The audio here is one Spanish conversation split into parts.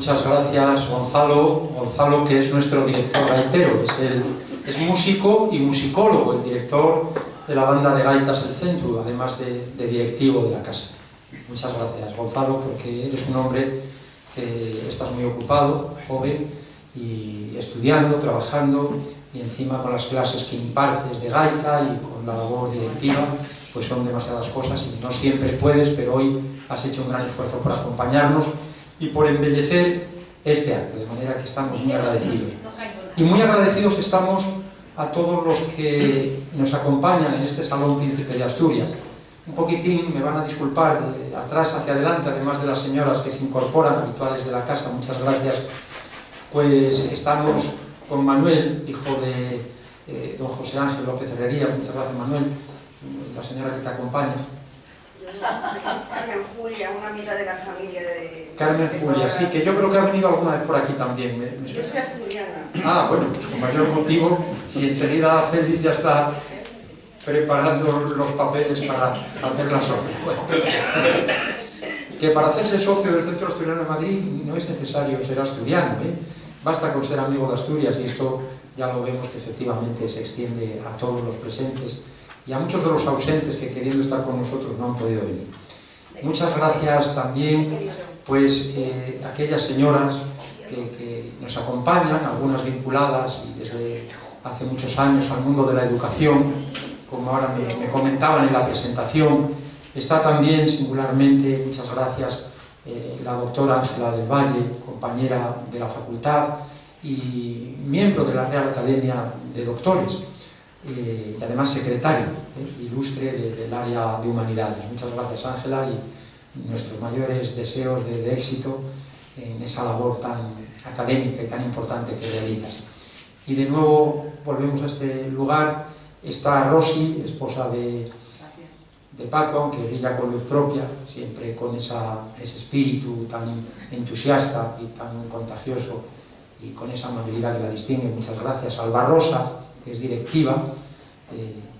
Muchas gracias, Gonzalo. Gonzalo, que es nuestro director gaitero, es músico y musicólogo, el director de la banda de gaitas El Centro, además de directivo de la casa. Muchas gracias, Gonzalo, porque eres un hombre que estás muy ocupado, joven, y estudiando, trabajando, y encima con las clases que impartes de gaita y con la labor directiva, pues son demasiadas cosas y no siempre puedes, pero hoy has hecho un gran esfuerzo por acompañarnos y por embellecer este acto, de manera que estamos muy agradecidos. Y muy agradecidos estamos a todos los que nos acompañan en este Salón Príncipe de Asturias. Un poquitín, me van a disculpar, de atrás hacia adelante, además de las señoras que se incorporan, habituales de la casa, muchas gracias. Pues estamos con Manuel, hijo de don José Ángel López Herrería, muchas gracias Manuel, la señora que te acompaña. Carmen Julia, una amiga de la familia de... Carmen Julia, sí, que yo creo que ha venido alguna vez por aquí también. Yo soy asturiana. Ah, bueno, pues con mayor motivo, y enseguida Félix ya está preparando los papeles para hacer la socia. Bueno, que para hacerse socio del Centro Asturiano de Madrid no es necesario ser asturiano, ¿eh? Basta con ser amigo de Asturias, y esto ya lo vemos que efectivamente se extiende a todos los presentes y a muchos de los ausentes que queriendo estar con nosotros no han podido venir. Muchas gracias también pues a aquellas señoras que nos acompañan, algunas vinculadas y desde hace muchos años al mundo de la educación, como ahora me comentaban en la presentación. Está también singularmente, muchas gracias, la doctora Ángela del Valle, compañera de la facultad y miembro de la Real Academia de Doctores, y además secretario ilustre del área de Humanidades. Muchas gracias, Ángela, y nuestros mayores deseos de éxito en esa labor tan académica y tan importante que realizas. Y de nuevo volvemos a este lugar. Está Rosy, esposa de Paco, aunque brilla con luz propia, siempre con ese espíritu tan entusiasta y tan contagioso y con esa amabilidad que la distingue. Muchas gracias. Alba Rosa, que es directiva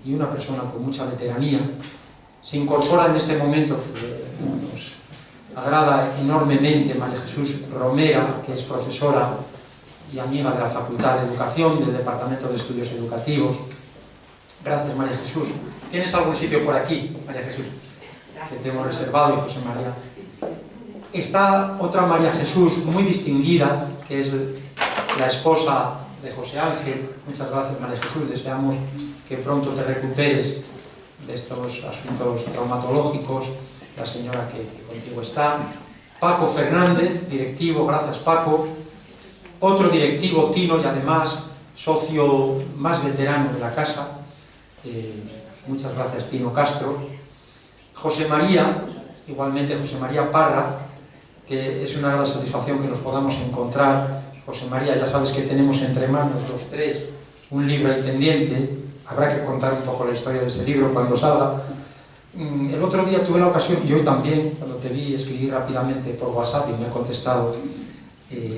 y una persona con mucha veteranía. Se incorpora en este momento, que nos agrada enormemente, María Jesús Romera, que es profesora y amiga de la Facultad de Educación, del Departamento de Estudios Educativos. Gracias, María Jesús. ¿Tienes algún sitio por aquí, María Jesús? Que te hemos reservado, y José María. Está otra María Jesús muy distinguida, que es la esposa de José Ángel. Muchas gracias, María Jesús. Deseamos que pronto te recuperes de estos asuntos traumatológicos. La señora que contigo está. Paco Fernández, directivo. Gracias, Paco. Otro directivo, Tino, y además socio más veterano de la casa. Muchas gracias, Tino Castro. José María, igualmente José María Parra, que es una gran satisfacción que nos podamos encontrar. José María, ya sabes que tenemos entre manos los tres un libro ahí pendiente. Habrá que contar un poco la historia de ese libro cuando salga. El otro día tuve la ocasión, y hoy también, cuando te vi escribir rápidamente por WhatsApp y me ha contestado,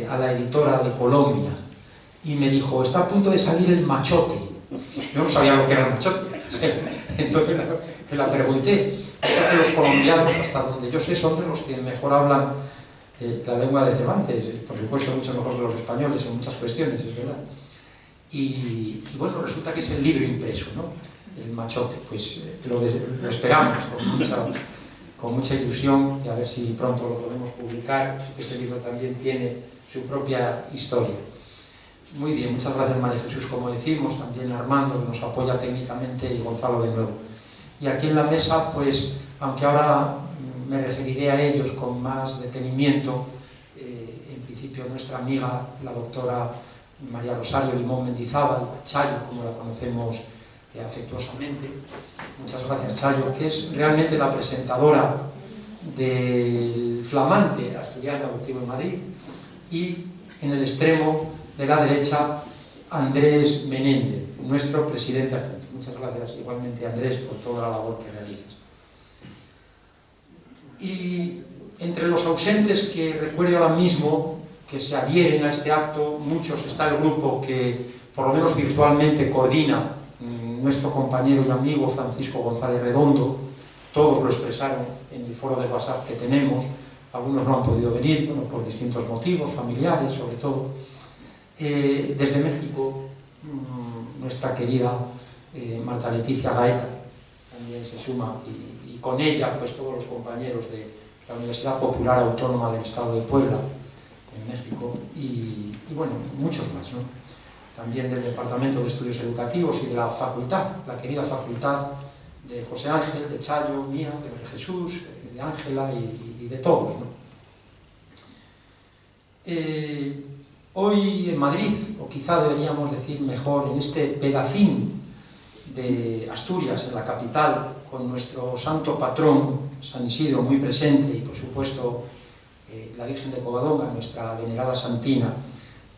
a la editora de Colombia, y me dijo, está a punto de salir El Machote. Yo no sabía lo que era El Machote. Entonces me la pregunté. Los colombianos, hasta donde yo sé, son de los que mejor hablan la lengua de Cervantes, por supuesto mucho mejor que los españoles en muchas cuestiones, es verdad. Y bueno, resulta que es el libro impreso, ¿no? El Machote. Pues lo esperamos con mucha ilusión, y a ver si pronto lo podemos publicar. Ese libro también tiene su propia historia. Muy bien, muchas gracias, María Jesús, como decimos, también Armando, que nos apoya técnicamente, y Gonzalo de nuevo. Y aquí en la mesa, pues, aunque ahora me referiré a ellos con más detenimiento, en principio nuestra amiga, la doctora María Rosario Limón Mendizábal, Chayo, como la conocemos afectuosamente. Muchas gracias, Chayo, que es realmente la presentadora del flamante Asturiano Adoptivo en Madrid. Y en el extremo de la derecha, Andrés Menéndez, nuestro presidente adjunto. Muchas gracias igualmente, Andrés, por toda la labor que realizas. Y entre los ausentes que recuerdo ahora mismo que se adhieren a este acto, muchos, está el grupo que por lo menos virtualmente coordina nuestro compañero y amigo Francisco González Redondo. Todos lo expresaron en el foro de WhatsApp que tenemos. algunos no han podido venir, bueno, por distintos motivos, familiares sobre todo. Desde México, nuestra querida Marta Leticia Gaeta también se suma, y con ella pues todos los compañeros de la Universidad Popular Autónoma del Estado de Puebla, en México, y bueno, muchos más, ¿no? También del Departamento de Estudios Educativos y de la facultad, la querida facultad de José Ángel, de Chayo, mía, de María Jesús, de Ángela y de todos, ¿no? Hoy en Madrid, o quizá deberíamos decir mejor, en este pedacín de Asturias, en la capital, con nuestro santo patrón, San Isidro, muy presente, y por supuesto la Virgen de Covadonga, nuestra venerada santina,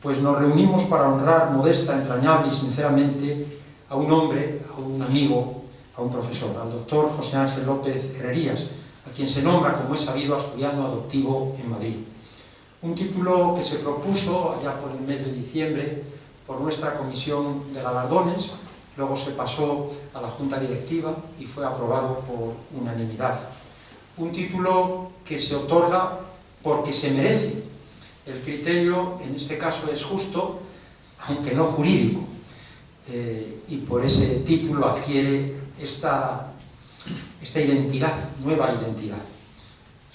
pues nos reunimos para honrar modesta, entrañable y sinceramente a un hombre, a un amigo, a un profesor, al doctor José Ángel López Herrerías, a quien se nombra, como es sabido, asturiano adoptivo en Madrid. Un título que se propuso allá por el mes de diciembre por nuestra comisión de galardones, luego se pasó a la Junta Directiva y fue aprobado por unanimidad. Un título que se otorga porque se merece. El criterio, en este caso, es justo, aunque no jurídico, y por ese título adquiere esta identidad, nueva identidad,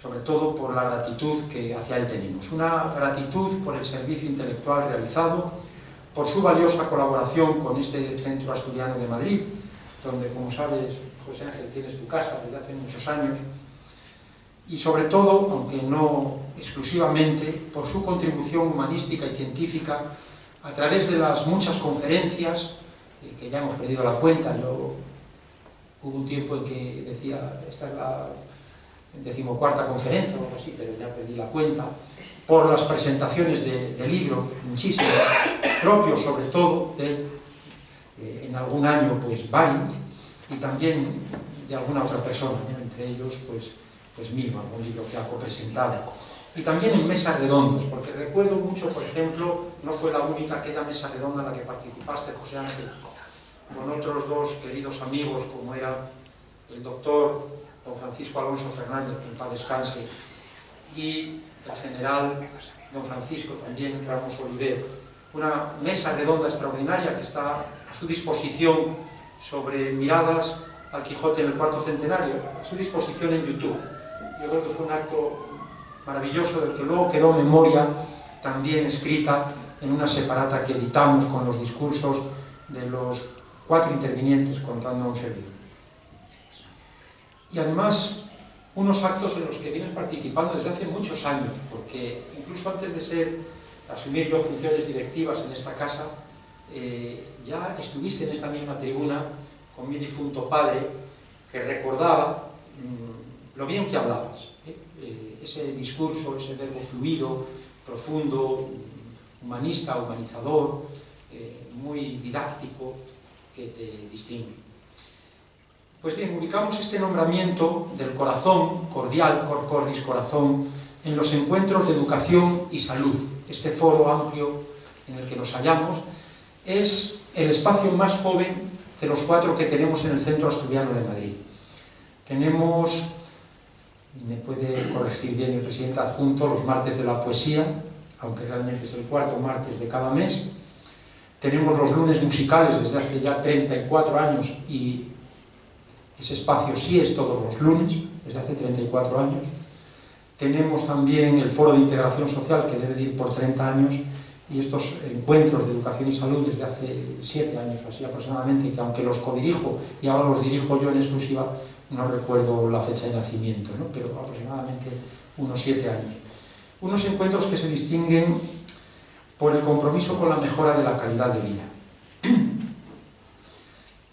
sobre todo por la gratitud que hacia él tenemos. Una gratitud por el servicio intelectual realizado, por su valiosa colaboración con este Centro Asturiano de Madrid, donde, como sabes, José Ángel, tienes tu casa desde hace muchos años, y sobre todo, aunque no exclusivamente, por su contribución humanística y científica a través de las muchas conferencias, que ya hemos perdido la cuenta. Hubo un tiempo en que decía, esta es la 14ª conferencia o algo así, pero ya perdí la cuenta, por las presentaciones de libros, muchísimos, propios sobre todo, en algún año pues varios, y también de alguna otra persona, ¿no? Entre ellos pues mismo, algún libro que ha copresentado. Y también en mesas redondas, porque recuerdo mucho, por ejemplo, no fue la única aquella mesa redonda en la que participaste, José Ángel, con otros dos queridos amigos, como era el doctor don Francisco Alonso Fernández, que en paz descanse, y el general don Francisco también Ramos Olivero. Una mesa redonda extraordinaria que está a su disposición sobre miradas al Quijote en el cuarto centenario, a su disposición en YouTube. Yo creo que fue un acto maravilloso del que luego quedó memoria también escrita en una separata que editamos con los discursos de los 4 intervinientes, contando a un servidor. Y además, unos actos en los que vienes participando desde hace muchos años, porque incluso antes de asumir yo funciones directivas en esta casa, ya estuviste en esta misma tribuna con mi difunto padre, que recordaba lo bien que hablabas, ese discurso, ese verbo fluido, profundo, humanista, humanizador, muy didáctico, que te distingue. Pues bien, ubicamos este nombramiento del corazón, cordial, cor cordis, corazón, en los encuentros de educación y salud. Este foro amplio en el que nos hallamos es el espacio más joven de los 4 que tenemos en el Centro Asturiano de Madrid. Tenemos, me puede corregir bien el presidente adjunto, los martes de la poesía, aunque realmente es el 4º martes de cada mes. Tenemos los lunes musicales desde hace ya 34 años, y ese espacio sí es todos los lunes, desde hace 34 años. Tenemos también el Foro de Integración Social, que debe de ir por 30 años, y estos encuentros de educación y salud desde hace 7 años, así aproximadamente, que aunque los codirijo y ahora los dirijo yo en exclusiva, no recuerdo la fecha de nacimiento, ¿no? Pero aproximadamente unos 7 años. Unos encuentros que se distinguen por el compromiso con la mejora de la calidad de vida.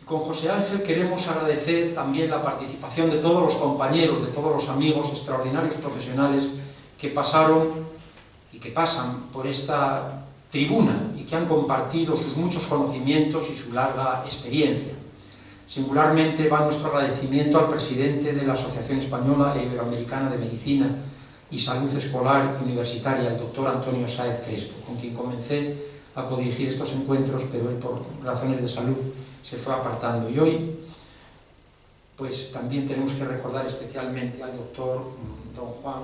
Con José Ángel queremos agradecer también la participación de todos los compañeros, de todos los amigos extraordinarios profesionales que pasaron y que pasan por esta tribuna y que han compartido sus muchos conocimientos y su larga experiencia. Singularmente va nuestro agradecimiento al presidente de la Asociación Española e Iberoamericana de Medicina y Salud Escolar y Universitaria, el doctor Antonio Sáez Crespo, con quien comencé a codirigir estos encuentros, pero él por razones de salud se fue apartando. Y hoy, pues también tenemos que recordar especialmente al doctor don Juan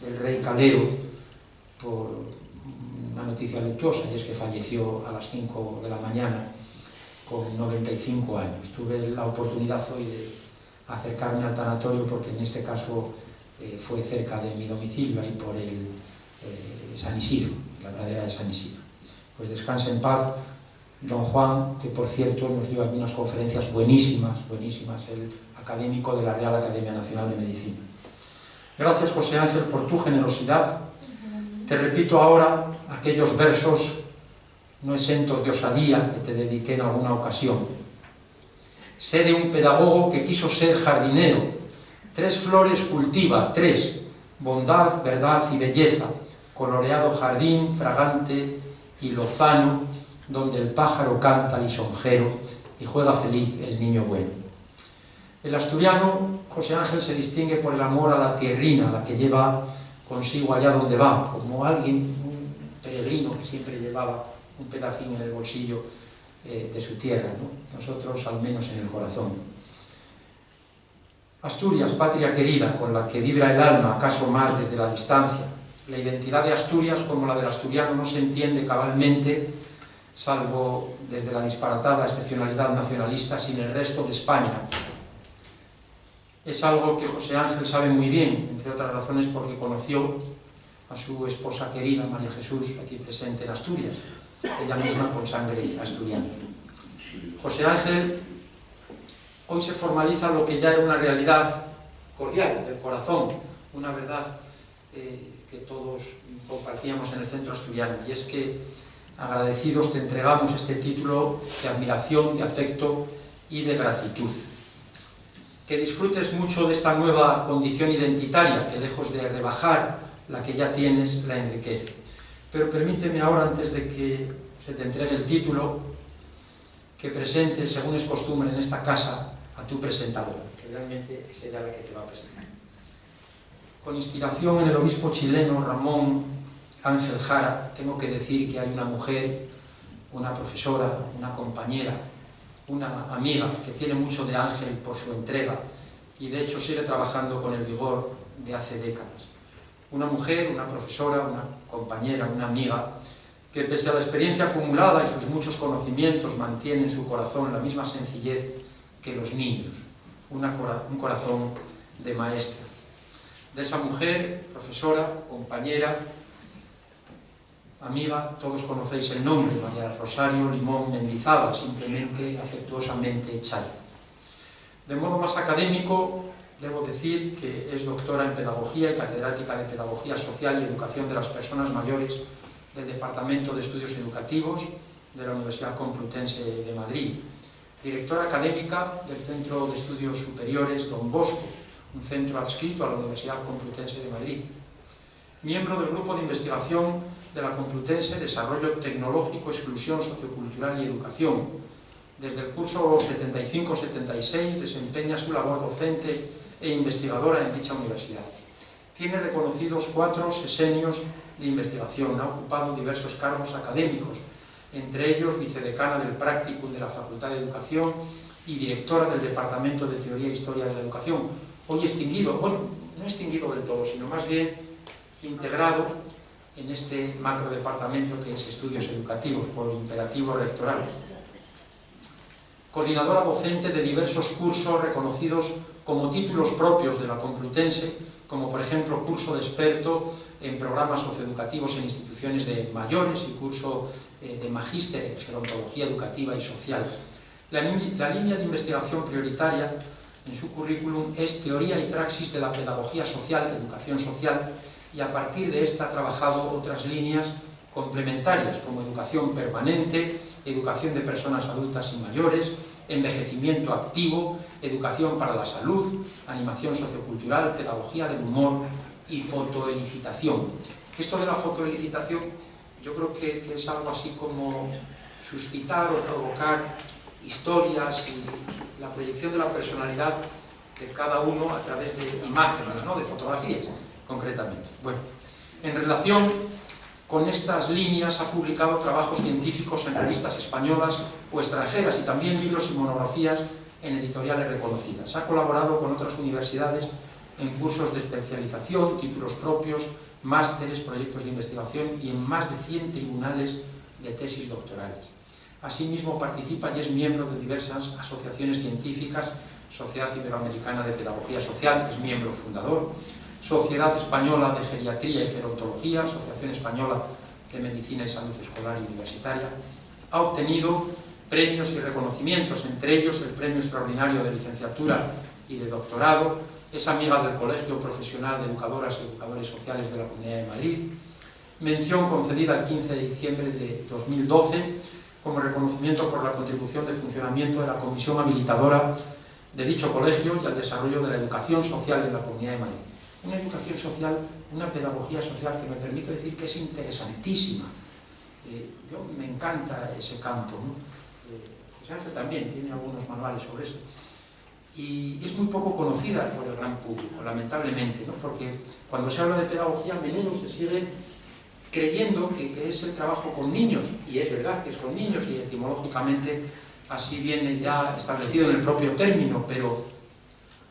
del rey Calero por una noticia luctuosa, y es que falleció a las 5 de la mañana con 95 años. Tuve la oportunidad hoy de acercarme al tanatorio porque en este caso fue cerca de mi domicilio, ahí por el San Isidro, la pradera de San Isidro. Pues descanse en paz don Juan, que por cierto nos dio algunas conferencias buenísimas, el académico de la Real Academia Nacional de Medicina. Gracias, José Ángel, por tu generosidad. Te repito ahora aquellos versos no exentos de osadía que te dediqué en alguna ocasión. Sé de un pedagogo que quiso ser jardinero. 3 flores cultiva, 3: bondad, verdad y belleza, coloreado jardín fragante y lozano, donde el pájaro canta lisonjero y juega feliz el niño bueno. El asturiano, José Ángel, se distingue por el amor a la tierrina, la que lleva consigo allá donde va, como alguien, un peregrino que siempre llevaba un pedacín en el bolsillo de su tierra, ¿no? Nosotros al menos en el corazón. Asturias, patria querida, con la que vibra el alma, acaso más desde la distancia. La identidad de Asturias, como la del asturiano, no se entiende cabalmente, salvo desde la disparatada excepcionalidad nacionalista, sin el resto de España. Es algo que José Ángel sabe muy bien, entre otras razones porque conoció a su esposa querida, María Jesús, aquí presente en Asturias, ella misma con sangre asturiana. José Ángel, hoy se formaliza lo que ya era una realidad cordial, del corazón, una verdad que todos compartíamos en el centro asturiano, y es que agradecidos te entregamos este título de admiración, de afecto y de gratitud. Que disfrutes mucho de esta nueva condición identitaria, que lejos de rebajar la que ya tienes, la enriquece. Pero permíteme ahora, antes de que se te entregue el título, que presentes, según es costumbre en esta casa, a tu presentadora, que realmente será la que te va a presentar. Con inspiración en el obispo chileno Ramón Ángel Jara, tengo que decir que hay una mujer, una profesora, una compañera, una amiga que tiene mucho de Ángel por su entrega y de hecho sigue trabajando con el vigor de hace décadas. Una mujer, una profesora, una compañera, una amiga que pese a la experiencia acumulada y sus muchos conocimientos mantiene en su corazón la misma sencillez que los niños, un corazón de maestra. De esa mujer, profesora, compañera, amiga, todos conocéis el nombre, María Rosario Limón Mendizábal, simplemente, afectuosamente, Chayo. De modo más académico, debo decir que es doctora en Pedagogía y catedrática de Pedagogía Social y Educación de las Personas Mayores del Departamento de Estudios Educativos de la Universidad Complutense de Madrid, directora académica del Centro de Estudios Superiores Don Bosco, un centro adscrito a la Universidad Complutense de Madrid, miembro del Grupo de Investigación de la Complutense Desarrollo Tecnológico, Exclusión Sociocultural y Educación. Desde el curso 75-76 desempeña su labor docente e investigadora en dicha universidad. Tiene reconocidos 4 sesenios de investigación, ha ocupado diversos cargos académicos, entre ellos vicedecana del Practicum de la Facultad de Educación y directora del Departamento de Teoría e Historia de la Educación, hoy extinguido, bueno, no extinguido del todo, sino más bien integrado en este macrodepartamento que es Estudios Educativos, por imperativo rectoral. Coordinadora docente de diversos cursos reconocidos como títulos propios de la Complutense, como por ejemplo curso de experto en programas socioeducativos en instituciones de mayores y curso de magíster en gerontología educativa y social. La línea de investigación prioritaria en su currículum es Teoría y Praxis de la Pedagogía Social, Educación Social, y a partir de esta ha trabajado otras líneas complementarias como educación permanente, educación de personas adultas y mayores, envejecimiento activo, educación para la salud, animación sociocultural, pedagogía del humor y fotoelicitación. Esto de la fotoelicitación yo creo que es algo así como suscitar o provocar historias y la proyección de la personalidad de cada uno a través de imágenes, ¿no? De fotografías, concretamente. Bueno, en relación con estas líneas ha publicado trabajos científicos en revistas españolas o extranjeras y también libros y monografías en editoriales reconocidas. Ha colaborado con otras universidades en cursos de especialización, títulos propios, másteres, proyectos de investigación y en más de 100 tribunales de tesis doctorales. Asimismo participa y es miembro de diversas asociaciones científicas, Sociedad Iberoamericana de Pedagogía Social, es miembro fundador, Sociedad Española de Geriatría y Gerontología, Asociación Española de Medicina y Salud Escolar y Universitaria. Ha obtenido premios y reconocimientos, entre ellos el Premio Extraordinario de Licenciatura y de Doctorado. Es amiga del Colegio Profesional de Educadoras y Educadores Sociales de la Comunidad de Madrid. Mención concedida el 15 de diciembre de 2012 como reconocimiento por la contribución de funcionamiento de la Comisión Habilitadora de dicho colegio y al desarrollo de la educación social en la Comunidad de Madrid. Una educación social, una pedagogía social que me permito decir que es interesantísima. Yo me encanta ese campo, ¿no? José Ángel también tiene algunos manuales sobre eso. Y es muy poco conocida por el gran público, lamentablemente, ¿no? Porque cuando se habla de pedagogía a menudo se sigue creyendo que es el trabajo con niños, y es verdad que es con niños, y etimológicamente así viene ya establecido en el propio término, pero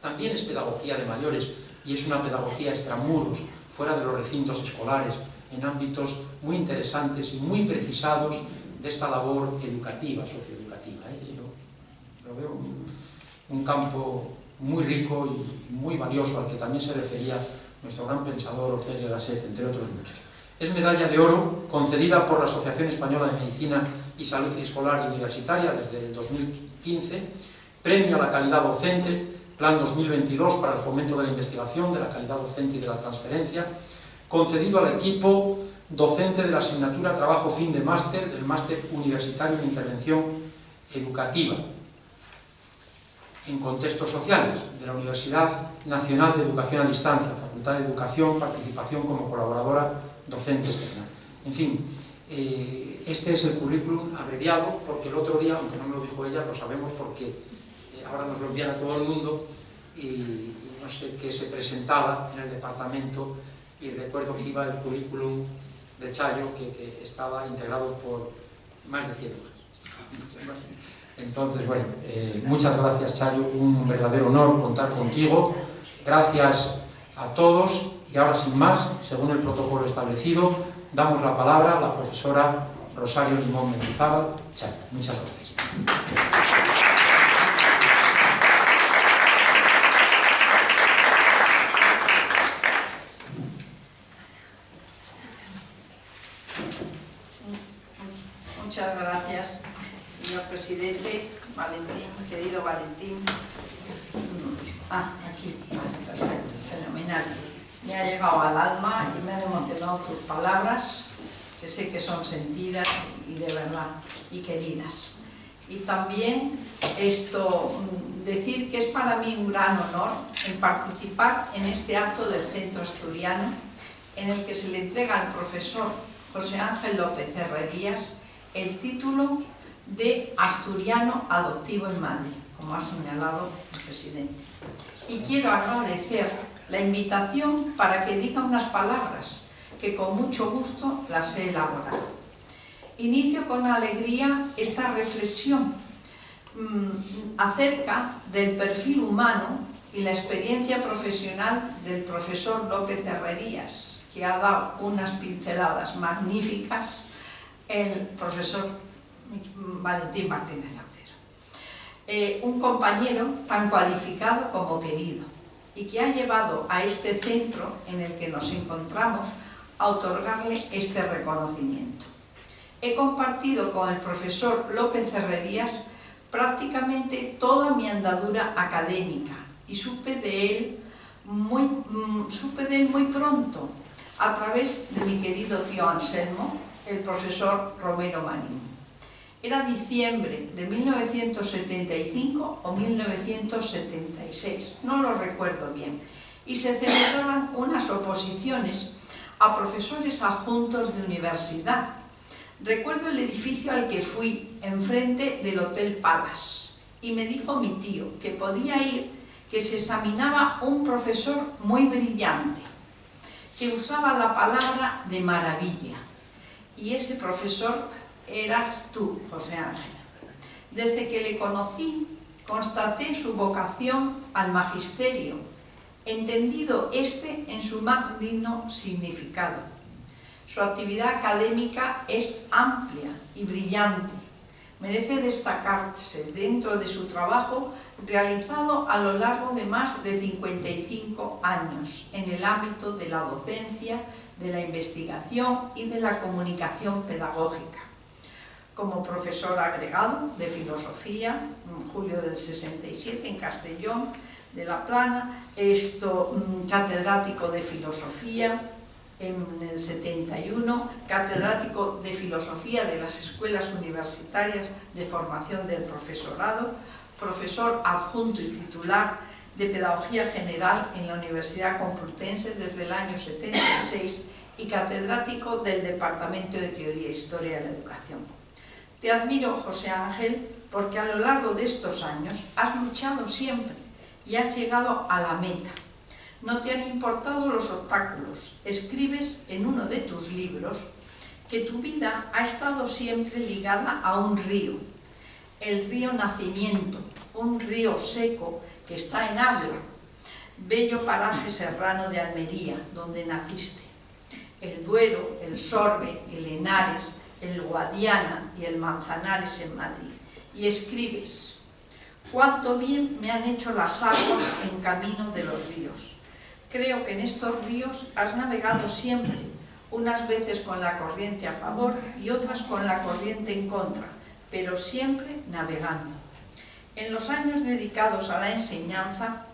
también es pedagogía de mayores, y es una pedagogía extramuros, fuera de los recintos escolares, en ámbitos muy interesantes y muy precisados de esta labor educativa, socioeducativa. Yo lo veo un campo muy rico y muy valioso, al que también se refería nuestro gran pensador Ortega y Gasset, entre otros muchos. Es medalla de oro concedida por la Asociación Española de Medicina y Salud Escolar y Universitaria desde el 2015, premio a la calidad docente, Plan 2022 para el fomento de la investigación, de la calidad docente y de la transferencia, concedido al equipo docente de la asignatura Trabajo Fin de Máster, del Máster Universitario en Intervención Educativa en Contextos Sociales, de la Universidad Nacional de Educación a Distancia, Facultad de Educación, participación como colaboradora docente externa. En fin, este es el currículum abreviado, porque el otro día, aunque no me lo dijo ella, lo sabemos porque ahora nos lo envían a todo el mundo, y no sé qué se presentaba en el departamento, y recuerdo que iba el currículum de Chayo, que estaba integrado por más de 100 hojas. Entonces, bueno, muchas gracias, Chayo, un verdadero honor contar contigo. Gracias a todos, y ahora sin más, según el protocolo establecido, damos la palabra a la profesora Rosario Limón Mendizábal. Chayo, muchas gracias. Muchas gracias, señor presidente. Valentín, querido Valentín. Aquí, perfecto, fenomenal. Me ha llegado al alma y me han emocionado tus palabras, que sé que son sentidas y de verdad, y queridas. Y también decir que es para mí un gran honor el participar en este acto del Centro Asturiano, en el que se le entrega al profesor José Ángel López Herrerías el título de Asturiano Adoptivo en Madrid, como ha señalado el presidente. Y quiero agradecer la invitación para que diga unas palabras que con mucho gusto las he elaborado. Inicio con alegría esta reflexión acerca del perfil humano y la experiencia profesional del profesor López Herrerías, que ha dado unas pinceladas magníficas el profesor Valentín Martínez Otero. Un compañero tan cualificado como querido, y que ha llevado a este centro en el que nos encontramos a otorgarle este reconocimiento. He compartido con el profesor López Herrerías prácticamente toda mi andadura académica y supe de él muy pronto a través de mi querido tío Anselmo, el profesor Romero Marín. Era diciembre de 1975 o 1976, no lo recuerdo bien, y se celebraban unas oposiciones a profesores adjuntos de universidad. Recuerdo el edificio al que fui, enfrente del Hotel Palace, y me dijo mi tío que podía ir, que se examinaba un profesor muy brillante, que usaba la palabra de maravilla. Y ese profesor eras tú, José Ángel. Desde que le conocí, constaté su vocación al magisterio entendido este en su más digno significado. Su actividad académica es amplia y brillante. Merece destacarse dentro de su trabajo realizado a lo largo de más de 55 años en el ámbito de la docencia, de la investigación y de la comunicación pedagógica. Como profesor agregado de filosofía, en julio del 67 en Castellón de la Plana, catedrático de filosofía en el 71, catedrático de filosofía de las escuelas universitarias de formación del profesorado, profesor adjunto y titular de Pedagogía General en la Universidad Complutense desde el año 76 y catedrático del Departamento de Teoría e Historia de la Educación. Te admiro, José Ángel, porque a lo largo de estos años has luchado siempre y has llegado a la meta. No te han importado los obstáculos. Escribes en uno de tus libros que tu vida ha estado siempre ligada a un río, el río Nacimiento, un río seco que está en Ávila, bello paraje serrano de Almería, donde naciste. El Duero, el Sorbe, el Henares, el Guadiana y el Manzanares en Madrid. Y escribes: cuánto bien me han hecho las aguas en camino de los ríos. Creo que en estos ríos has navegado siempre, unas veces con la corriente a favor y otras con la corriente en contra, pero siempre navegando. En los años dedicados a la enseñanza,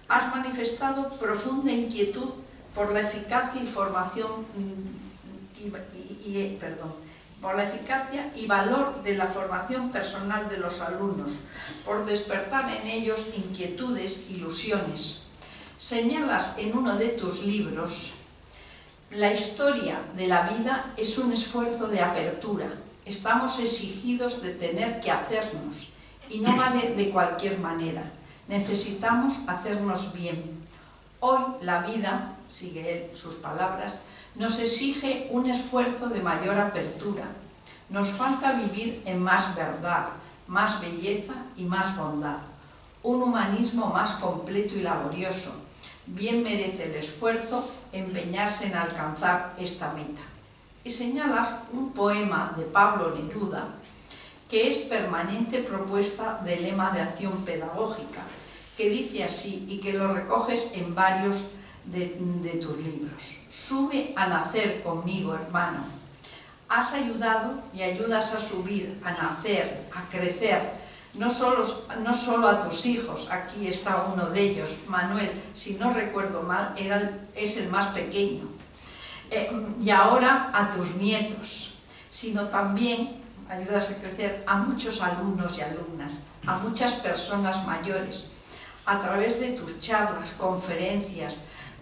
has manifestado profunda inquietud por la eficacia y valor de la formación personal de los alumnos, por despertar en ellos inquietudes, ilusiones. Señalas en uno de tus libros: la historia de la vida es un esfuerzo de apertura. Estamos exigidos de tener que hacernos, y no vale de cualquier manera. Necesitamos hacernos bien. Hoy la vida, sigue él sus palabras, nos exige un esfuerzo de mayor apertura. Nos falta vivir en más verdad, más belleza y más bondad. Un humanismo más completo y laborioso. Bien merece el esfuerzo empeñarse en alcanzar esta meta. Y señalas un poema de Pablo Neruda, que es permanente propuesta de lema de acción pedagógica, que dice así y que lo recoges en varios de tus libros. Sube a nacer conmigo, hermano. Has ayudado y ayudas a subir, a nacer, a crecer, no solo a tus hijos. Aquí está uno de ellos, Manuel, si no recuerdo mal, es el más pequeño. Y ahora a tus nietos, sino también ayudas a crecer a muchos alumnos y alumnas, a muchas personas mayores, a través de tus charlas, conferencias,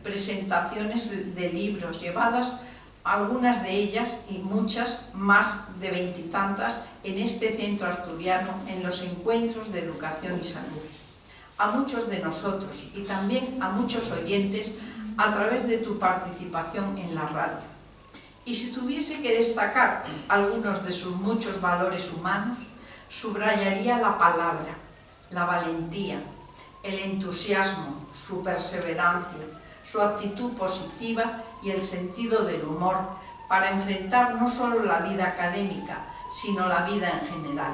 presentaciones de libros, llevadas algunas de ellas y muchas, más de 20 y tantas, en este centro asturiano, en los encuentros de educación y salud. A muchos de nosotros y también a muchos oyentes a través de tu participación en la radio. Y si tuviese que destacar algunos de sus muchos valores humanos, subrayaría la palabra, la valentía, el entusiasmo, su perseverancia, su actitud positiva y el sentido del humor para enfrentar no solo la vida académica, sino la vida en general.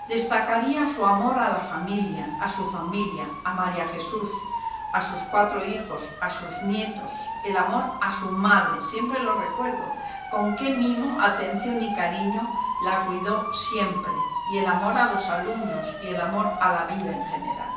Destacaría su amor a la familia, a María Jesús, a sus 4 hijos, a sus nietos, el amor a su madre, siempre lo recuerdo, con qué mimo, atención y cariño la cuidó siempre, y el amor a los alumnos y el amor a la vida en general.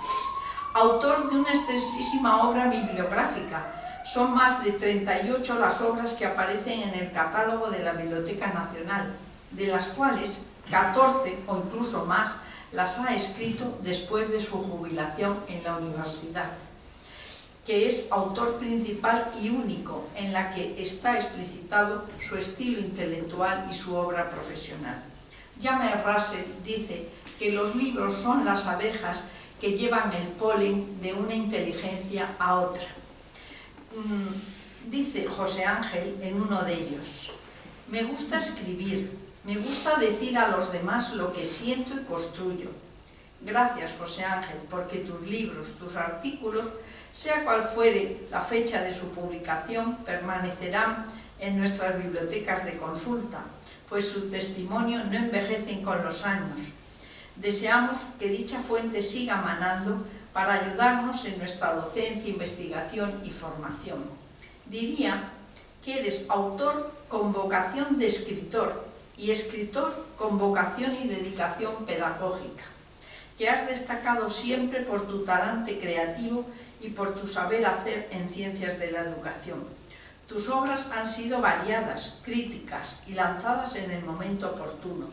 Autor de una extensísima obra bibliográfica, son más de 38 las obras que aparecen en el catálogo de la Biblioteca Nacional, de las cuales 14 o incluso más las ha escrito después de su jubilación en la universidad, que es autor principal y único en la que está explicitado su estilo intelectual y su obra profesional. James Russell dice que los libros son las abejas que llevan el polen de una inteligencia a otra. Dice José Ángel en uno de ellos: me gusta escribir, me gusta decir a los demás lo que siento y construyo. Gracias, José Ángel, porque tus libros, tus artículos, sea cual fuere la fecha de su publicación, permanecerán en nuestras bibliotecas de consulta, pues su testimonio no envejecen con los años. Deseamos que dicha fuente siga manando para ayudarnos en nuestra docencia, investigación y formación. Diría que eres autor con vocación de escritor y escritor con vocación y dedicación pedagógica, que has destacado siempre por tu talante creativo y por tu saber hacer en ciencias de la educación. Tus obras han sido variadas, críticas y lanzadas en el momento oportuno.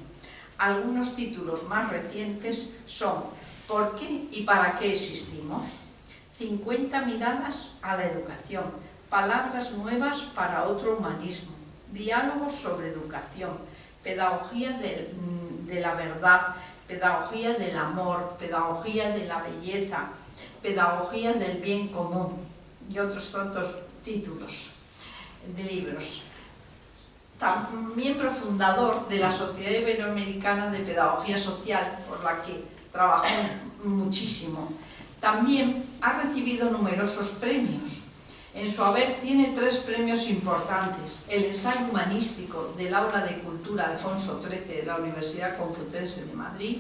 Algunos títulos más recientes son ¿Por qué y para qué existimos?, 50 miradas a la educación, Palabras nuevas para otro humanismo, Diálogos sobre educación, Pedagogía de la verdad, Pedagogía del amor, Pedagogía de la belleza, Pedagogía del bien común y otros tantos títulos de libros. Miembro fundador de la Sociedad Iberoamericana de Pedagogía Social, por la que trabajó muchísimo. También ha recibido numerosos premios. En su haber tiene 3 premios importantes: el ensayo humanístico del Aula de Cultura Alfonso XIII de la Universidad Complutense de Madrid,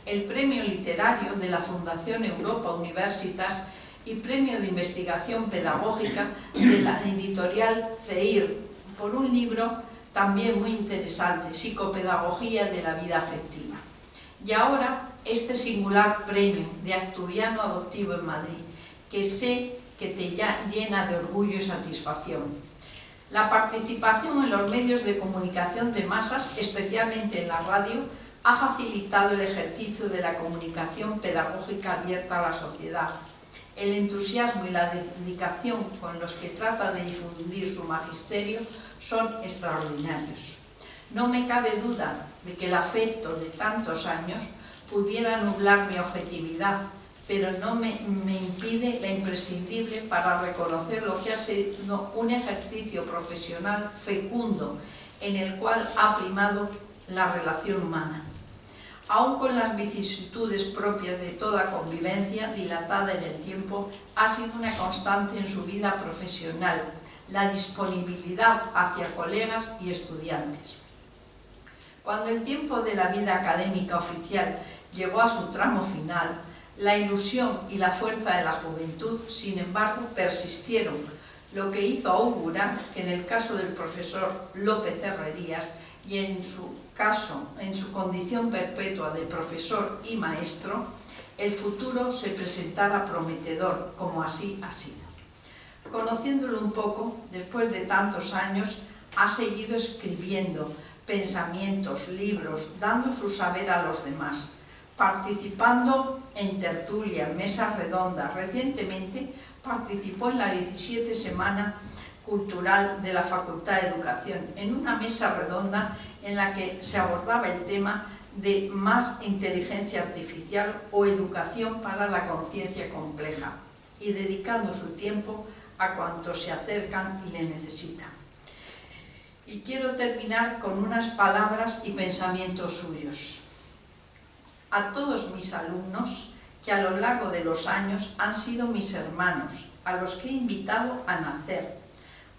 el premio literario de la Fundación Europa Universitas y premio de investigación pedagógica de la editorial CEIR, por un libro también muy interesante, Psicopedagogía de la vida afectiva. Y ahora este singular premio de Asturiano Adoptivo en Madrid, que sé que te llena de orgullo y satisfacción. La participación en los medios de comunicación de masas, especialmente en la radio, ha facilitado el ejercicio de la comunicación pedagógica abierta a la sociedad. El entusiasmo y la dedicación con los que trata de difundir su magisterio son extraordinarios. No me cabe duda de que el afecto de tantos años pudiera nublar mi objetividad, pero no me impide la imprescindible para reconocer lo que ha sido un ejercicio profesional fecundo en el cual ha primado la relación humana. Aun con las vicisitudes propias de toda convivencia dilatada en el tiempo, ha sido una constante en su vida profesional, la disponibilidad hacia colegas y estudiantes. Cuando el tiempo de la vida académica oficial llegó a su tramo final, la ilusión y la fuerza de la juventud, sin embargo, persistieron, lo que hizo augurar que en el caso del profesor López Herrerías y en su caso, en su condición perpetua de profesor y maestro, el futuro se presentara prometedor, como así ha sido. Conociéndolo un poco, después de tantos años, ha seguido escribiendo pensamientos, libros, dando su saber a los demás, participando en tertulias, mesas redondas. Recientemente participó en la 17 Semana Cultural de la Facultad de Educación, en una mesa redonda en la que se abordaba el tema de más inteligencia artificial o educación para la conciencia compleja, y dedicando su tiempo a cuantos se acercan y le necesitan. Y quiero terminar con unas palabras y pensamientos suyos. A todos mis alumnos, que a lo largo de los años han sido mis hermanos, a los que he invitado a nacer,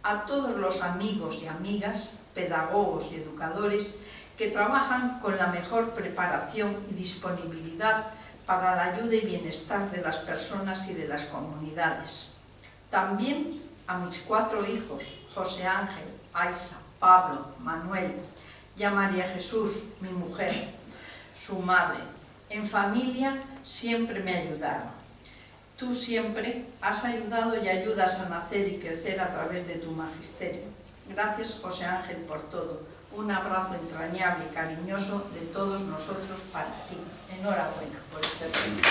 a todos los amigos y amigas, pedagogos y educadores que trabajan con la mejor preparación y disponibilidad para la ayuda y bienestar de las personas y de las comunidades. También a mis 4 hijos, José Ángel, Aisa, Pablo, Manuel, y a María Jesús, mi mujer, su madre. En familia siempre me ayudaron. Tú siempre has ayudado y ayudas a nacer y crecer a través de tu magisterio. Gracias, José Ángel, por todo. Un abrazo entrañable y cariñoso de todos nosotros para ti. Enhorabuena por este premio.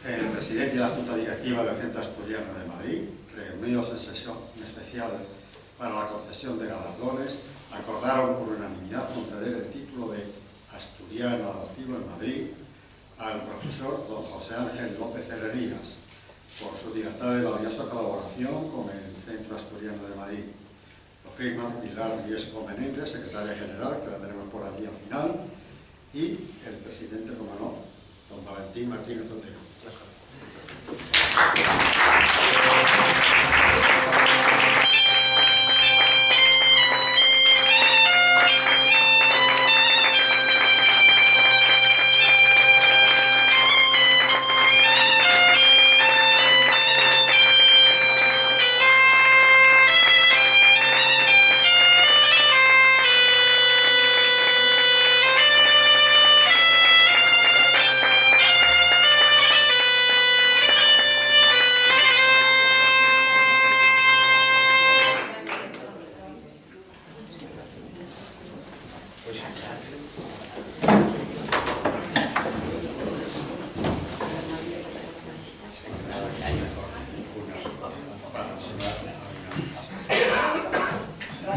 El presidente de la Junta Directiva del Centro Asturiano de Madrid, reunidos en sesión especial para la concesión de galardones, acordaron por unanimidad conceder el título de asturiano adoptivo en Madrid, al profesor don José Ángel López Herrerías, por su dilatada y valiosa colaboración con el Centro Asturiano de Madrid. Lo firman Pilar Viesco Menéndez, secretaria general, que la tenemos por allí al final, y el presidente, como no, don Valentín Martínez Otero. Muchas gracias.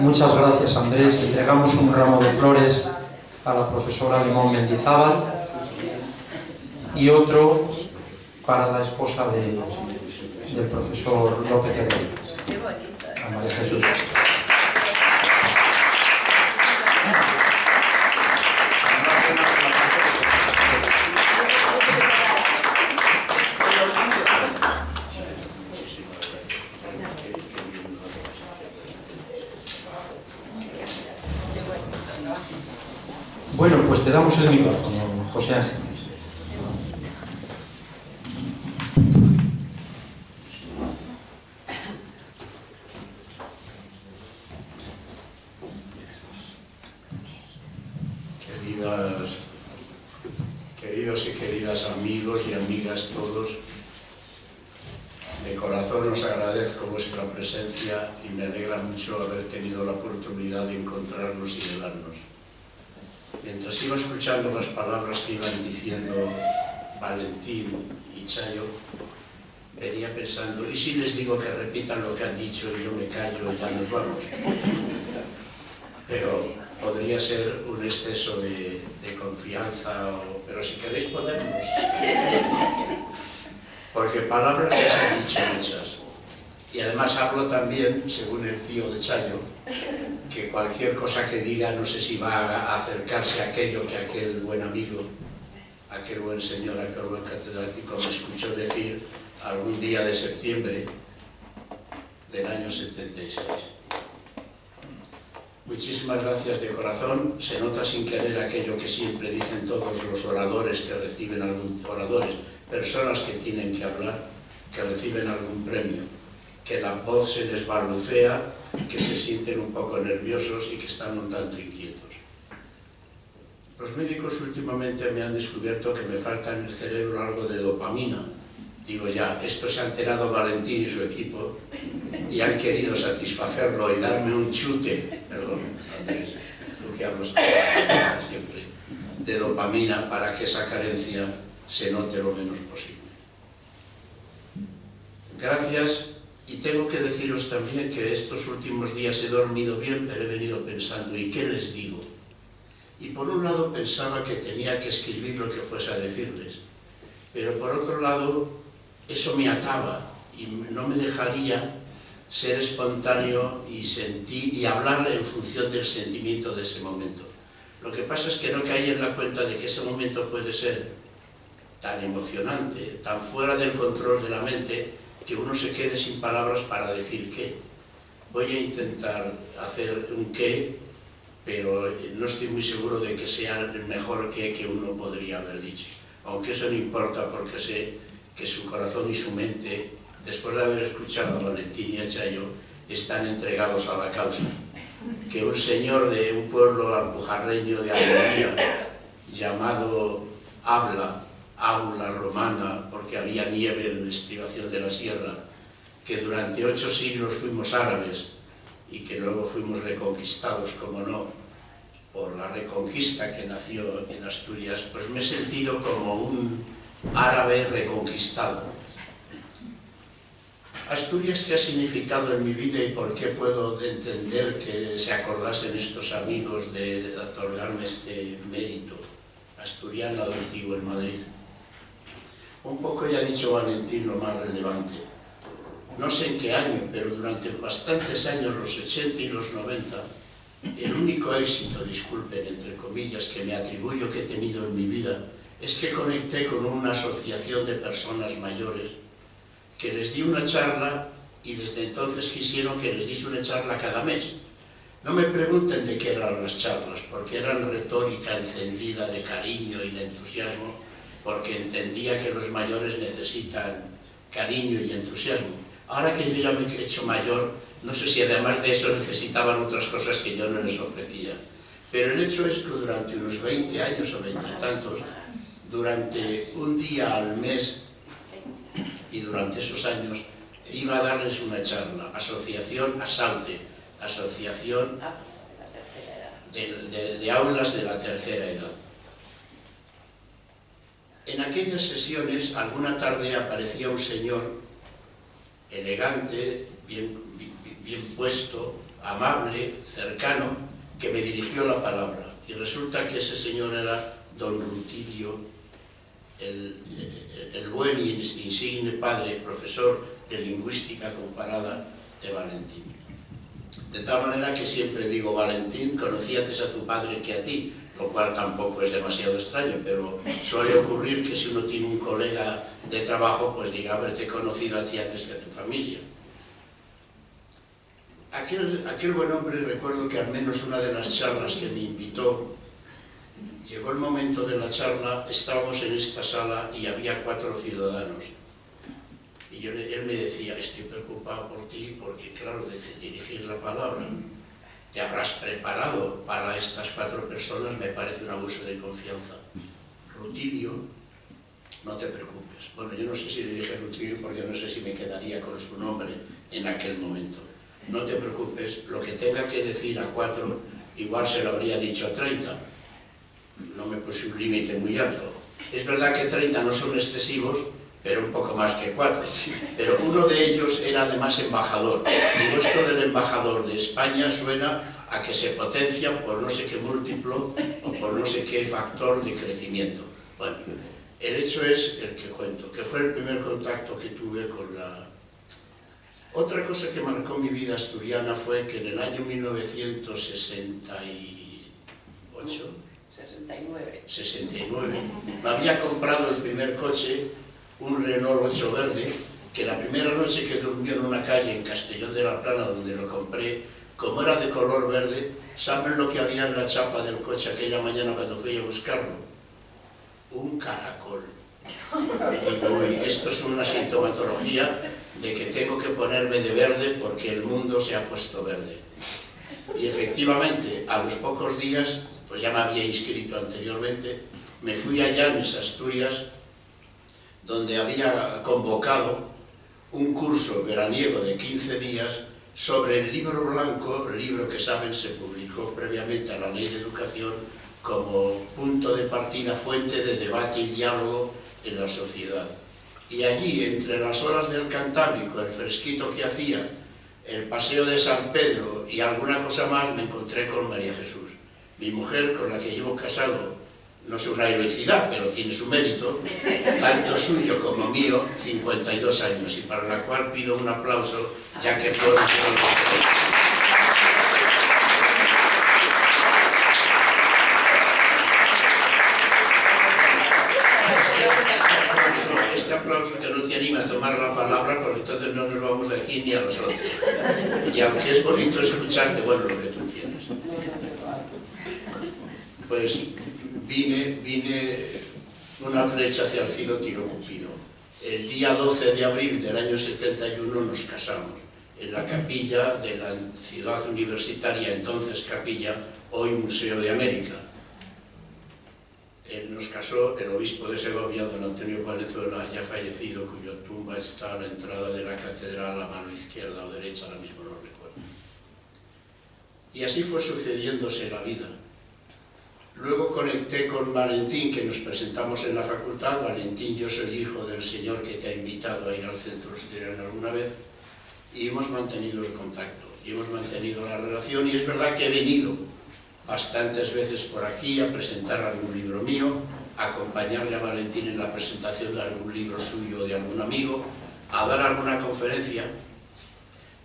Muchas gracias, Andrés. Entregamos un ramo de flores a la profesora Limón Mendizábal y otro para la esposa del profesor López Herrerías. Qué bonito. A María Jesús. Bueno, pues te damos el micrófono, José Ángel. Queridos y queridas amigos y amigas todos, de corazón os agradezco vuestra presencia y me alegra mucho haber tenido la oportunidad de encontrarnos y de vernos. Mientras iba escuchando las palabras que iban diciendo Valentín y Chayo, venía pensando, ¿y si les digo que repitan lo que han dicho y yo me callo y ya nos vamos? Pero podría ser un exceso de confianza, pero si queréis podemos. Porque palabras se han dicho muchas. Y además hablo también, según el tío de Chayo, que cualquier cosa que diga no sé si va a acercarse a aquello que aquel buen amigo, aquel buen señor, aquel buen catedrático me escuchó decir algún día de septiembre del año 76. Muchísimas gracias de corazón. Se nota sin querer aquello que siempre dicen todos los oradores que reciben personas que tienen que hablar, que reciben algún premio, que la voz se les balbucea, que se sienten un poco nerviosos y que están un tanto inquietos. Los médicos últimamente me han descubierto que me falta en el cerebro algo de dopamina. Digo ya, esto se ha enterado Valentín y su equipo y han querido satisfacerlo y darme un chute, perdón, Andrés, tú que hablas siempre, de dopamina para que esa carencia se note lo menos posible. Gracias, y tengo que deciros también que estos últimos días he dormido bien, pero he venido pensando, ¿y qué les digo? Y por un lado pensaba que tenía que escribir lo que fuese a decirles, pero por otro lado eso me ataba y no me dejaría ser espontáneo y hablar en función del sentimiento de ese momento. Lo que pasa es que no caí en la cuenta de que ese momento puede ser tan emocionante, tan fuera del control de la mente, que uno se quede sin palabras para decir qué. Voy a intentar hacer un qué, pero no estoy muy seguro de que sea el mejor qué que uno podría haber dicho. Aunque eso no importa, porque sé que su corazón y su mente, después de haber escuchado a Valentín y a Chayo, están entregados a la causa. Que un señor de un pueblo alpujarreño de Almería, llamado Ábula romana, porque había nieve en la estribación de la sierra, que durante 8 siglos fuimos árabes y que luego fuimos reconquistados, como no, por la reconquista que nació en Asturias, pues me he sentido como un árabe reconquistado. Asturias, ¿qué ha significado en mi vida y por qué puedo entender que se acordasen estos amigos de otorgarme este mérito asturiano adoptivo en Madrid? Un poco ya ha dicho Valentín lo más relevante. No sé en qué año, pero durante bastantes años, los 80 y los 90, el único éxito, disculpen, entre comillas, que me atribuyo que he tenido en mi vida es que conecté con una asociación de personas mayores que les di una charla y desde entonces quisieron que les diese una charla cada mes. No me pregunten de qué eran las charlas, porque eran retórica encendida de cariño y de entusiasmo, porque entendía que los mayores necesitan cariño y entusiasmo. Ahora que yo ya me he hecho mayor, no sé si además de eso necesitaban otras cosas que yo no les ofrecía. Pero el hecho es que durante unos 20 años o 20 y tantos, durante un día al mes y durante esos años, iba a darles una charla, Asociación Asaute, Asociación de Aulas de la Tercera Edad. En aquellas sesiones, alguna tarde aparecía un señor elegante, bien puesto, amable, cercano, que me dirigió la palabra. Y resulta que ese señor era don Rutilio, el buen y insigne padre, profesor de lingüística comparada de Valentín. De tal manera que siempre digo, Valentín, conocí antes a tu padre que a ti, lo cual tampoco es demasiado extraño, pero suele ocurrir que si uno tiene un colega de trabajo, pues diga, haberte conocido a ti antes que a tu familia. Aquel buen hombre, recuerdo que al menos una de las charlas que me invitó, llegó el momento de la charla, estábamos en esta sala y había 4 ciudadanos. Y él me decía, estoy preocupado por ti porque, claro, de dirigir la palabra, te habrás preparado para estas 4 personas, me parece un abuso de confianza. Rutilio, no te preocupes. Bueno, yo no sé si le dije Rutilio porque no sé si me quedaría con su nombre en aquel momento. No te preocupes, lo que tenga que decir a 4, igual se lo habría dicho a 30. No me puse un límite muy alto. Es verdad que 30 no son excesivos, pero un poco más que 4. Pero uno de ellos era además embajador. Digo, esto del embajador de España suena a que se potencia por no sé qué múltiplo o por no sé qué factor de crecimiento. Bueno, el hecho es el que cuento, que fue el primer contacto que tuve con la... Otra cosa que marcó mi vida asturiana fue que en el año 1969 me había comprado el primer coche, un Renault 8 verde, que la primera noche que durmió en una calle en Castellón de la Plana, donde lo compré, como era de color verde, ¿saben lo que había en la chapa del coche aquella mañana cuando fui a buscarlo? Un caracol. Y digo, uy, esto es una sintomatología de que tengo que ponerme de verde porque el mundo se ha puesto verde. Y efectivamente, a los pocos días, pues ya me había inscrito anteriormente, me fui a Llanes, Asturias, donde había convocado un curso veraniego de 15 días sobre el libro blanco, el libro que saben se publicó previamente a la Ley de Educación como punto de partida, fuente de debate y diálogo en la sociedad. Y allí, entre las olas del Cantábrico, el fresquito que hacía, el paseo de San Pedro y alguna cosa más, me encontré con María Jesús, mi mujer con la que llevo casado, no sé una heroicidad, pero tiene su mérito, tanto suyo como mío, 52 años, y para la cual pido un aplauso, ya que fueron... Este aplauso que no te anima a tomar la palabra, porque entonces no nos vamos de aquí ni a las 11. Y aunque es bonito escucharte, bueno, lo que tú quieras. Pues vine una flecha hacia el cielo, tiro Cupido. El día 12 de abril del año 71 nos casamos en la capilla de la ciudad universitaria, entonces capilla, hoy Museo de América. Nos casó el obispo de Segovia, don Antonio Valenzuela, ya fallecido, cuya tumba está a la entrada de la catedral, a mano izquierda o derecha, ahora mismo no recuerdo. Y así fue sucediéndose la vida. Luego conecté con Valentín, que nos presentamos en la facultad. Valentín, yo soy hijo del señor que te ha invitado a ir al centro asturiano alguna vez. y hemos mantenido el contacto, y hemos mantenido la relación, y es verdad que he venido bastantes veces por aquí a presentar algún libro mío, a acompañarle a Valentín en la presentación de algún libro suyo o de algún amigo, a dar alguna conferencia,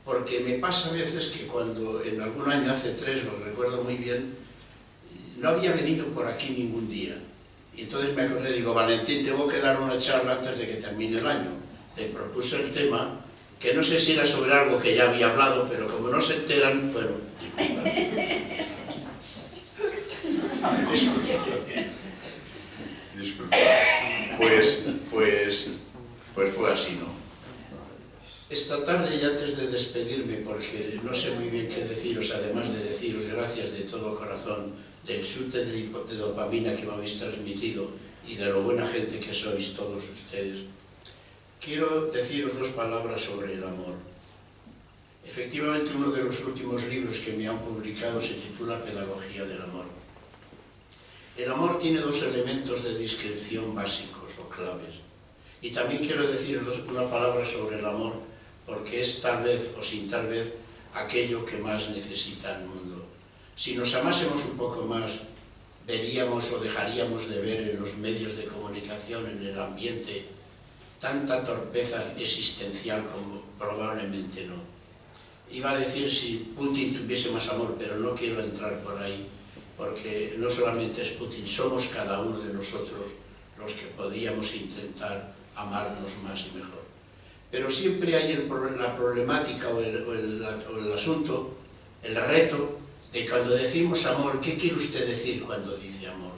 porque me pasa a veces que cuando en algún año, hace 3, lo recuerdo muy bien, no había venido por aquí ningún día. Y entonces me acordé, digo, Valentín, tengo que dar una charla antes de que termine el año. Le propuse el tema, que no sé si era sobre algo que ya había hablado, pero como no se enteran, bueno, disculpad. Pues fue así, ¿no? Esta tarde, y antes de despedirme, porque no sé muy bien qué deciros, además de deciros gracias de todo corazón del chute de dopamina que me habéis transmitido y de lo buena gente que sois todos ustedes, quiero deciros 2 palabras sobre el amor. Efectivamente, uno de los últimos libros que me han publicado se titula Pedagogía del amor. El amor tiene 2 elementos de descripción básicos o claves. Y también quiero deciros una palabra sobre el amor, porque es tal vez o sin tal vez aquello que más necesita el mundo. Si nos amásemos un poco más, veríamos o dejaríamos de ver en los medios de comunicación, en el ambiente, tanta torpeza existencial como probablemente no. Iba a decir si Putin tuviese más amor, pero no quiero entrar por ahí, porque no solamente es Putin, somos cada uno de nosotros los que podíamos intentar amarnos más y mejor. Pero siempre hay la problemática o el asunto, el reto, de cuando decimos amor, ¿qué quiere usted decir cuando dice amor?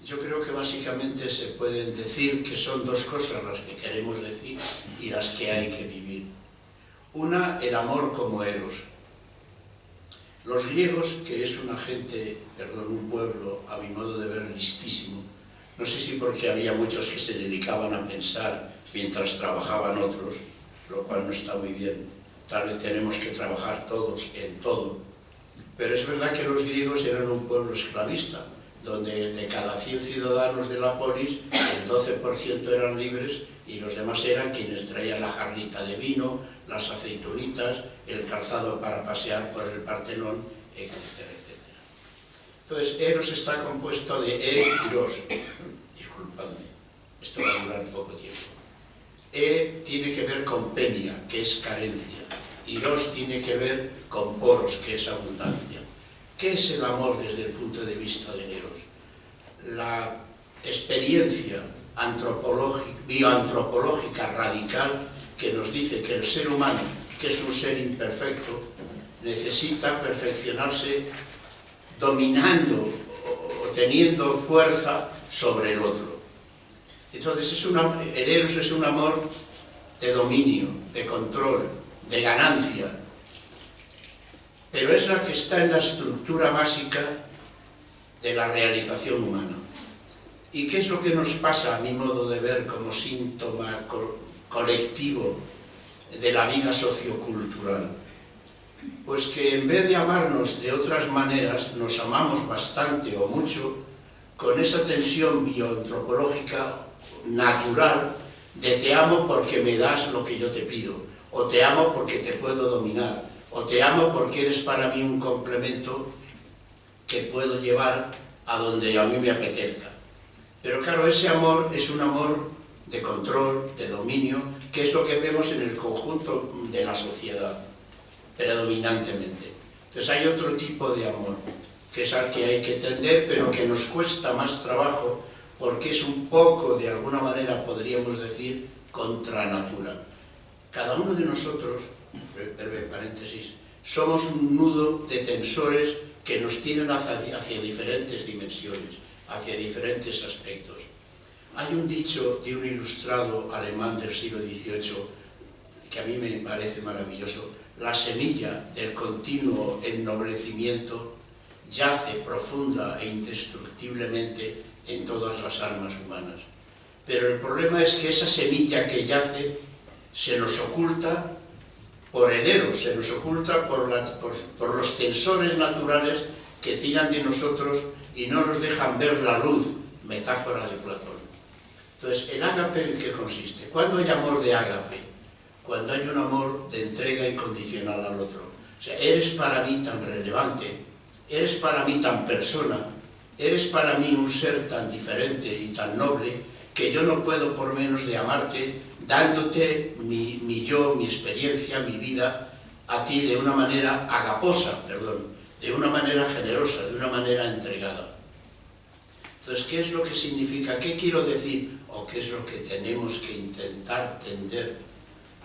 Yo creo que básicamente se pueden decir que son 2 cosas las que queremos decir y las que hay que vivir. Una, el amor como eros. Los griegos, que es una gente, perdón, un pueblo, a mi modo de ver, listísimo, no sé si porque había muchos que se dedicaban a pensar mientras trabajaban otros, lo cual no está muy bien. Tal vez tenemos que trabajar todos en todo. Pero es verdad que los griegos eran un pueblo esclavista, donde de cada 100 ciudadanos de la polis, el 12% eran libres y los demás eran quienes traían la jarrita de vino, las aceitunitas, el calzado para pasear por el Partenón, etcétera, etcétera. Entonces, eros está compuesto de y los. Disculpadme, esto va a durar poco tiempo. Tiene que ver con penia, que es carencia, y los tiene que ver con poros, que es abundancia. ¿Qué es el amor desde el punto de vista de Eros? La experiencia bioantropológica radical que nos dice que el ser humano, que es un ser imperfecto, necesita perfeccionarse dominando o teniendo fuerza sobre el otro. Entonces el Eros es un amor de dominio, de control, de ganancia, pero es la que está en la estructura básica de la realización humana. ¿Y qué es lo que nos pasa, a mi modo de ver, como síntoma colectivo de la vida sociocultural? Pues que en vez de amarnos de otras maneras, nos amamos bastante o mucho con esa tensión bioantropológica natural de te amo porque me das lo que yo te pido, o te amo porque te puedo dominar, o te amo porque eres para mí un complemento que puedo llevar a donde a mí me apetezca. Pero claro, ese amor es un amor de control, de dominio, que es lo que vemos en el conjunto de la sociedad, predominantemente. Entonces hay otro tipo de amor, que es al que hay que tender, pero que nos cuesta más trabajo, porque es un poco, de alguna manera, podríamos decir, contra natura. Cada uno de nosotros, breve paréntesis, somos un nudo de tensores que nos tiran hacia diferentes dimensiones, hacia diferentes aspectos. Hay un dicho de un ilustrado alemán del siglo XVIII que a mí me parece maravilloso: la semilla del continuo ennoblecimiento yace profunda e indestructiblemente en todas las almas humanas. Pero el problema es que esa semilla que yace se nos oculta por el eros, se nos oculta por los tensores naturales que tiran de nosotros y no nos dejan ver la luz, metáfora de Platón. Entonces, ¿el ágape en qué consiste? ¿Cuándo hay amor de ágape? cuando hay un amor de entrega incondicional al otro. O sea, eres para mí tan relevante, eres para mí tan persona, eres para mí un ser tan diferente y tan noble, que yo no puedo por menos de amarte, dándote mi yo, mi experiencia, mi vida, a ti de una manera agaposa, de una manera generosa, de una manera entregada. Entonces, ¿qué es lo que significa? ¿Qué quiero decir? ¿O qué es lo que tenemos que intentar tender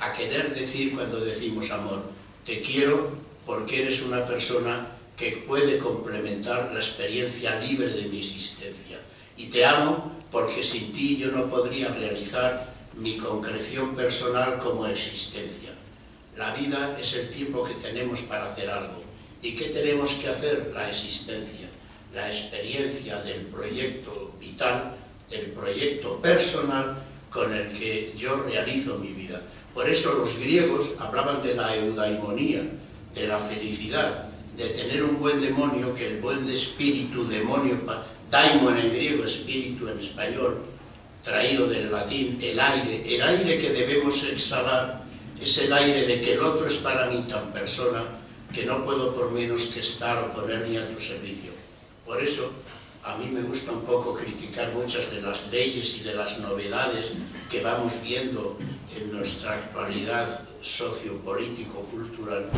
a querer decir cuando decimos amor? Te quiero porque eres una persona que puede complementar la experiencia libre de mi existencia. Y te amo porque sin ti yo no podría realizar mi concreción personal como existencia. La vida es el tiempo que tenemos para hacer algo. ¿Y qué tenemos que hacer? La existencia, la experiencia del proyecto vital, del proyecto personal con el que yo realizo mi vida. Por eso los griegos hablaban de la eudaimonía, de la felicidad, de tener un buen demonio, que el buen espíritu, demonio, daimon en griego, espíritu en español, traído del latín, el aire que debemos exhalar es el aire de que el otro es para mí tan persona que no puedo por menos que estar o ponerme a tu servicio. Por eso, a mí me gusta un poco criticar muchas de las leyes y de las novedades que vamos viendo en nuestra actualidad sociopolítico-cultural,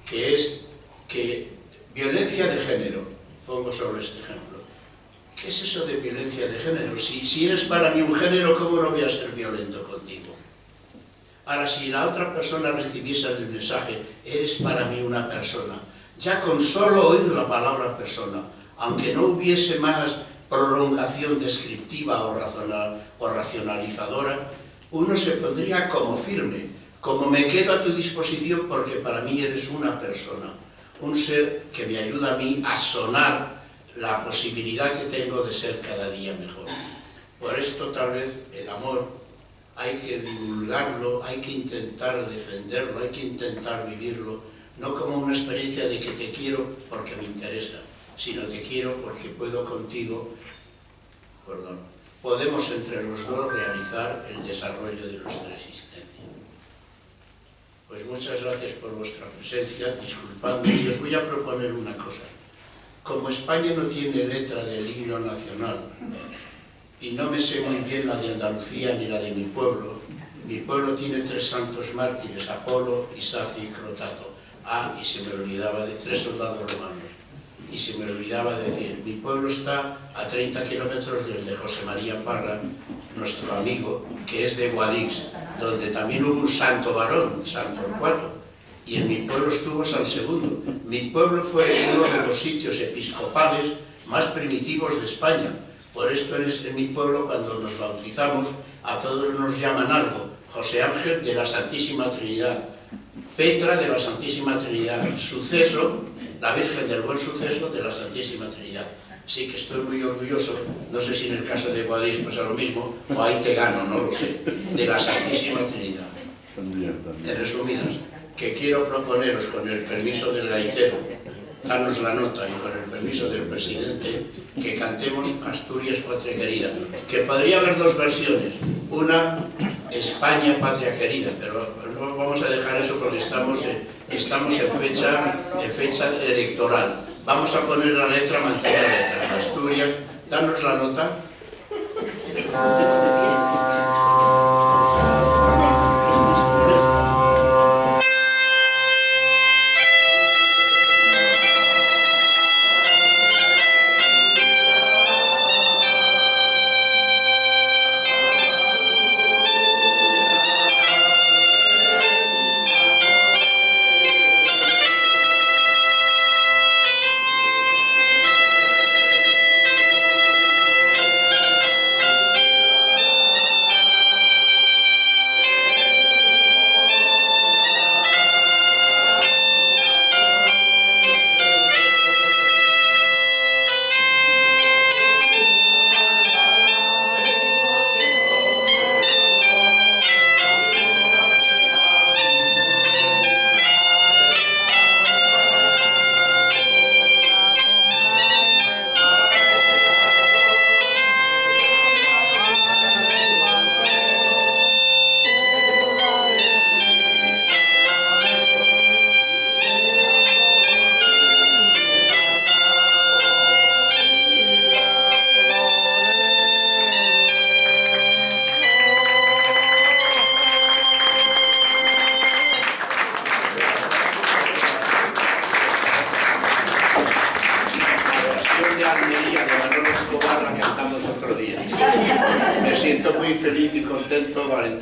que es que violencia de género, pongo solo este ejemplo. ¿Qué es eso de violencia de género? Si eres para mí un género, ¿cómo no voy a ser violento contigo? Ahora, si la otra persona recibiese el mensaje, eres para mí una persona, ya con solo oír la palabra persona, aunque no hubiese más prolongación descriptiva o racionalizadora, uno se pondría como firme, como me quedo a tu disposición porque para mí eres una persona, un ser que me ayuda a mí a sonar la posibilidad que tengo de ser cada día mejor. Por esto tal vez el amor hay que divulgarlo, hay que intentar defenderlo, hay que intentar vivirlo, no como una experiencia de que te quiero porque me interesa, sino te quiero porque puedo contigo, podemos entre los dos realizar el desarrollo de nuestra existencia. Pues muchas gracias por vuestra presencia, disculpadme, y os voy a proponer una cosa. Como España no tiene letra del himno nacional, y no me sé muy bien la de Andalucía ni la de mi pueblo tiene 3 santos mártires, Apolo, Isaci y Crotato. Y se me olvidaba de 3 soldados romanos. Y se me olvidaba decir, mi pueblo está a 30 kilómetros del de José María Parra, nuestro amigo, que es de Guadix, donde también hubo un santo varón, San Torcuato, y en mi pueblo estuvo San Segundo. Mi pueblo fue uno de los sitios episcopales más primitivos de España. Por esto en mi pueblo, cuando nos bautizamos, a todos nos llaman algo. José Ángel de la Santísima Trinidad, Petra de la Santísima Trinidad, Suceso, la Virgen del Buen Suceso de la Santísima Trinidad. Sí que estoy muy orgulloso, no sé si en el caso de Guadix pasa lo mismo, o ahí te gano, no lo sé, de la Santísima Trinidad. En resumidas, que quiero proponeros, con el permiso del gaitero, darnos la nota y con el permiso del presidente, que cantemos Asturias, patria querida, que podría haber 2 versiones, una España, patria querida, pero no vamos a dejar eso porque estamos en fecha electoral. Vamos a poner la letra, mantener la letra. Asturias, darnos la nota.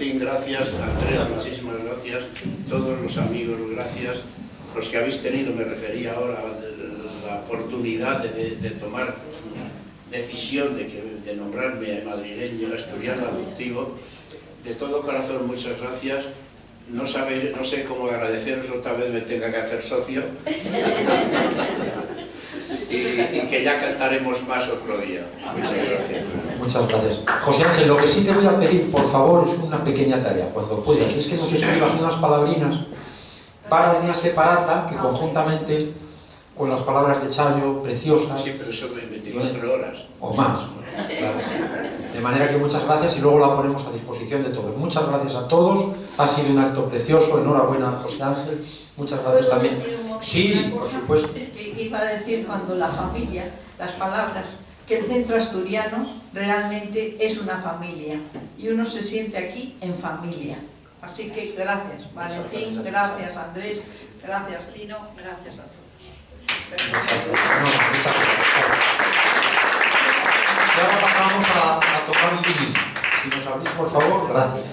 Valentín, gracias. Andrea, muchísimas gracias. Todos los amigos, gracias. Los que habéis tenido, me refería ahora a la oportunidad de tomar decisión de nombrarme madrileño, asturiano adoptivo. De todo corazón, muchas gracias. No sé cómo agradeceros, otra vez me tenga que hacer socio. Y que ya cantaremos más otro día. Muchas gracias. Muchas gracias. José Ángel, lo que sí te voy a pedir, por favor, es una pequeña tarea, cuando puedas, es que nos escribas unas palabrinas para venir a Separata, que conjuntamente con las palabras de Chayo, preciosas... Sí, pero eso de 24 horas. O más. Claro. De manera que muchas gracias y luego la ponemos a disposición de todos. Muchas gracias a todos, ha sido un acto precioso, enhorabuena José Ángel, muchas gracias también. Sí, por supuesto. Que iba a decir cuando la familia, las palabras, que el centro asturiano realmente es una familia y uno se siente aquí en familia. Así que gracias Valentín, gracias Andrés, gracias Tino, gracias a todos. Y ahora pasamos a tocar un vinilo. Si nos abrís, por favor, gracias.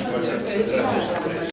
Gracias, Andrés.